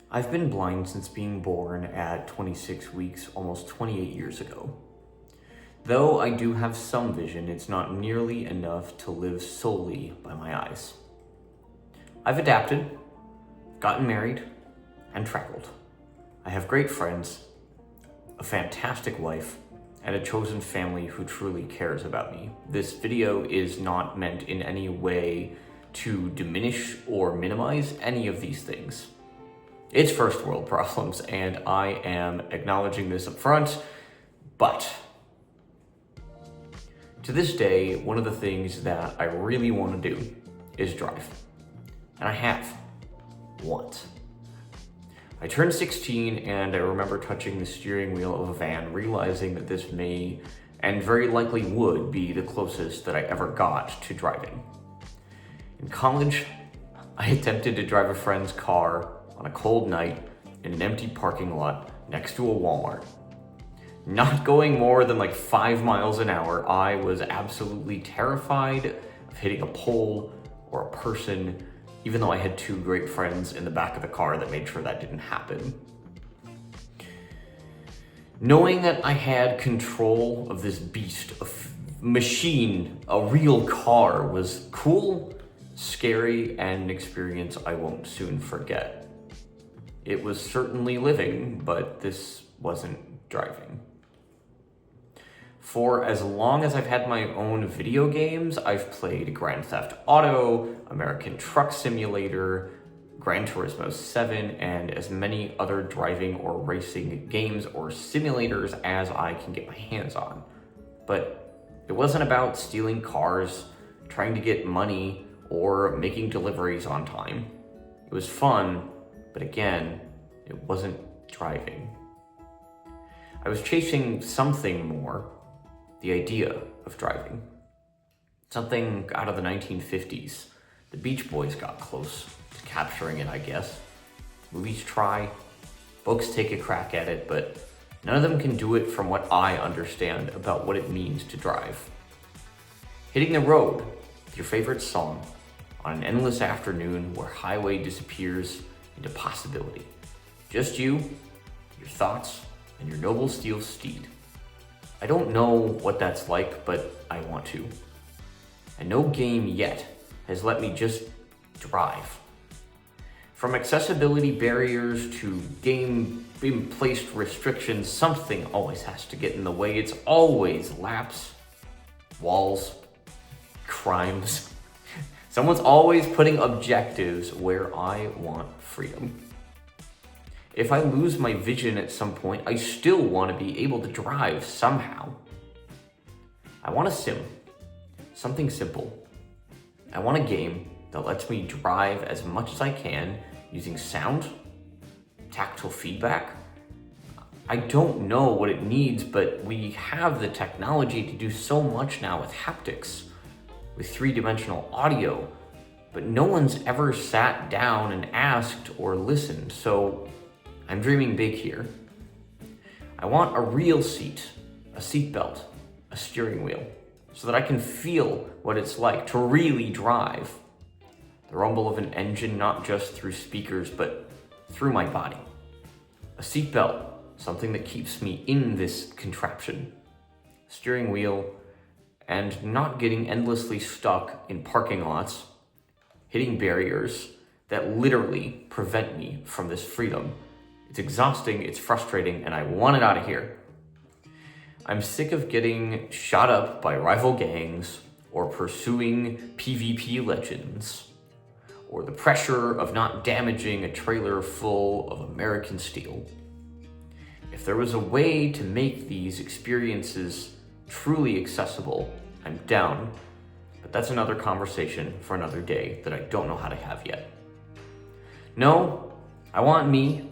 I've been blind since being born at 26 weeks, almost 28 years ago. Though I do have some vision, it's not nearly enough to live solely by my eyes. I've adapted, gotten married, and traveled. I have great friends, a fantastic wife, and a chosen family who truly cares about me. This video is not meant in any way to diminish or minimize any of these things. It's first world problems, and I am acknowledging this up front, but to this day, one of the things that I really want to do is drive. And I have, once. I turned 16 and I remember touching the steering wheel of a van, realizing that this may, and very likely would, be the closest that I ever got to driving. In college, I attempted to drive a friend's car on a cold night in an empty parking lot next to a Walmart. Not going more than like 5 miles an hour, I was absolutely terrified of hitting a pole or a person, even though I had two great friends in the back of the car that made sure that didn't happen. Knowing that I had control of this beast, a machine, a real car, was cool, scary, and an experience I won't soon forget. It was certainly living, but this wasn't driving. For as long as I've had my own video games, I've played Grand Theft Auto, American Truck Simulator, Gran Turismo 7, and as many other driving or racing games or simulators as I can get my hands on. But it wasn't about stealing cars, trying to get money, or making deliveries on time. It was fun, but again, it wasn't driving. I was chasing something more, the idea of driving. Something out of the 1950s. The Beach Boys got close to capturing it, I guess. Movies try, books take a crack at it, but none of them can do it from what I understand about what it means to drive. Hitting the road with your favorite song on an endless afternoon where highway disappears into possibility. Just you, your thoughts, and your noble steel steed. I don't know what that's like, but I want to. And no game yet has let me just drive. From accessibility barriers to game-placed restrictions, something always has to get in the way. It's always laps, walls, crimes. Someone's always putting objectives where I want freedom. If I lose my vision at some point, I still want to be able to drive somehow. I want a sim, something simple. I want a game that lets me drive as much as I can using sound, tactile feedback. I don't know what it needs, but we have the technology to do so much now with haptics, with three-dimensional audio, but no one's ever sat down and asked or listened, so I'm dreaming big here. I want a real seat, a seat belt, a steering wheel, so that I can feel what it's like to really drive. The rumble of an engine, not just through speakers, but through my body. A seat belt, something that keeps me in this contraption. Steering wheel, and not getting endlessly stuck in parking lots, hitting barriers that literally prevent me from this freedom. It's exhausting, it's frustrating, and I want it out of here. I'm sick of getting shot up by rival gangs or pursuing PvP legends, or the pressure of not damaging a trailer full of American steel. If there was a way to make these experiences truly accessible, I'm down, but that's another conversation for another day that I don't know how to have yet. No, I want me,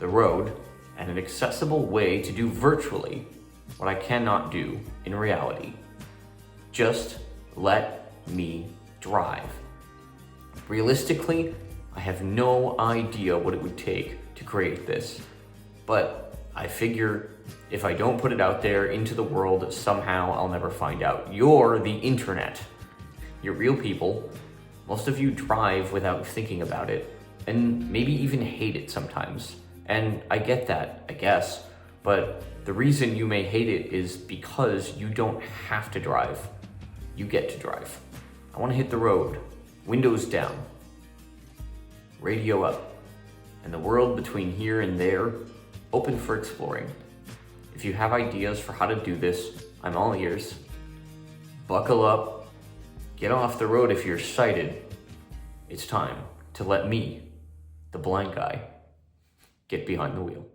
the road, and an accessible way to do virtually what I cannot do in reality. Just let me drive. Realistically, I have no idea what it would take to create this, but I figure if I don't put it out there into the world, somehow I'll never find out. You're the internet. You're real people. Most of you drive without thinking about it. and maybe even hate it sometimes. And I get that, I guess, but the reason you may hate it is because you don't have to drive. You get to drive. I want to hit the road, windows down, radio up, and the world between here and there open for exploring. If you have ideas for how to do this, I'm all ears. Buckle up, get off the road if you're sighted. It's time to let me, the blind guy, get behind the wheel.